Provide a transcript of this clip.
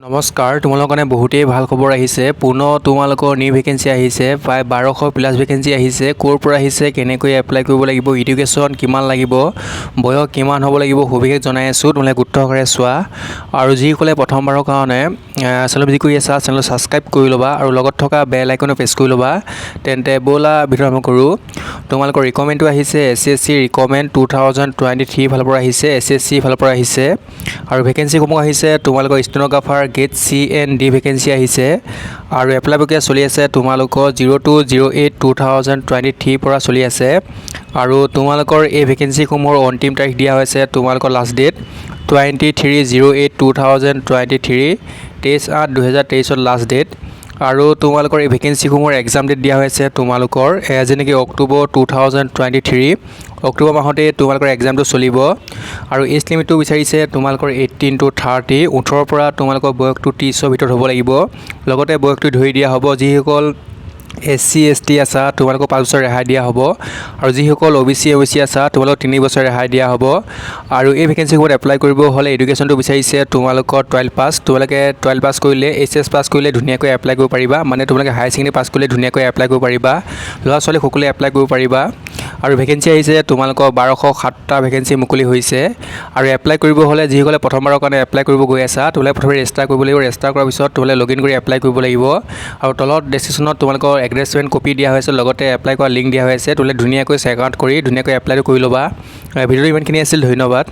নমস্কাৰ, তোমালোকৰ কাৰণে বহুতেই ভাল খবৰ আহিছে। পুনৰ তোমালোকৰ নিউ ভেকেঞ্চি আহিছে, প্ৰায় 1200 প্লাছ ভেকেঞ্চি আহিছে। ক'ৰ পৰা আহিছে, কেনেকৈ এপ্লাই কৰিব লাগিব, এডুকেশ্যন কিমান লাগিব, বয়স কিমান হ'ব লাগিব, সবিশেষ জনাই আছোঁ। তোমালোকে গুৰুত্ব সহকাৰে চোৱা। আৰু যিসকলে প্ৰথমবাৰৰ কাৰণে চেনেল ভিজিট কৰি আছা, চেনেল ছাবস্ক্ৰাইব কৰি ল'বা আৰু লগত থকা বেল আইকনো প্ৰেছ কৰি ল'বা। তেন্তে ব'লা ভিডিঅ' আৰম্ভ কৰোঁ। তোমালোকৰ ৰিকমেণ্ডটো আহিছে SSC ৰিকমেণ্ড 2023 ফালৰ পৰা আহিছে, SSC ফালৰ পৰা আহিছে। আৰু ভেকেঞ্চিসমূহ আহিছে তোমালোকৰ ষ্টেন'গ্ৰাফাৰ গ্ৰেড C&D ভেকেঞ্চি আহিছে। আৰু এপ্লাই প্ৰক্ৰিয়া চলি আছে তোমালোকৰ 02/08/2023 পৰা চলি আছে। আৰু তোমালোকৰ এই ভেকেঞ্চিসমূহৰ অন্তিম তাৰিখ দিয়া হৈছে তোমালোকৰ লাষ্ট ডেট 23/08/2023, 23/8/2023 লাষ্ট ডেট। আৰু তোমালোকৰ এই ভেকেঞ্চিসমূহৰ এক্সাম ডেট দিয়া হৈছে তোমালোকৰ যেনেকৈ অক্টোবৰ 2023, অক্টোবৰ মাহতে তোমালোকৰ এক্সামটো চলিব। আৰু এজ লিমিটটো বিচাৰিছে তোমালোকৰ 18 to 30, 18ৰ পৰা তোমালোকৰ বয়সটো 30ৰ ভিতৰত হ'ব লাগিব। লগতে বয়সটো ধৰি দিয়া হ'ব যিসকল SC ST আছা তোমালোকক 5 বছৰ ৰেহাই দিয়া হ'ব। আৰু যিসকল OBC আছা তোমালোকক 3 বছৰ ৰেহাই দিয়া হ'ব। আৰু এই ভেকেঞ্চিসমূহত এপ্লাই কৰিব হ'লে এডুকেশ্যনটো বিচাৰিছে তোমালোকৰ 12 পাছ। তোমালোকে 12 পাছ কৰিলে, HS পাছ কৰিলে ধুনীয়াকৈ এপ্লাই কৰিব পাৰিবা। মানে তোমালোকে হায়াৰ ছেকেণ্ডেৰী পাছ কৰিলে ধুনীয়াকৈ এপ্লাই কৰিব পাৰিবা। ল'ৰা ছোৱালী সকলোৱে এপ্লাই কৰিব পাৰিবা। আৰু ভেকেঞ্চি আহিছে তোমালোকৰ 1207টা ভেকেঞ্চি মুকলি হৈছে। আৰু এপ্লাই কৰিব হ'লে যিসকলে প্ৰথমবাৰৰ কাৰণে এপ্লাই কৰিব গৈ আছা তোমালোকে প্ৰথমে ৰেজিষ্টাৰ কৰিব লাগিব। ৰেজিষ্টাৰ কৰাৰ পিছত তোমালোকে লগইন কৰি এপ্লাই কৰিব লাগিব। আৰু তলত ডেছক্ৰিপশ্যনত তোমালোকৰ এগ্ৰেছমেণ্ট কপি দিয়া হৈছে, লগতে এপ্লাই কৰা লিংক দিয়া হৈছে। তোমালোকে ধুনীয়াকৈ চেক আউট কৰি ধুনীয়াকৈ এপ্লাইটো কৰি ল'বা। ভিডিঅ'টো ইমানখিনি আছিল, ধন্যবাদ।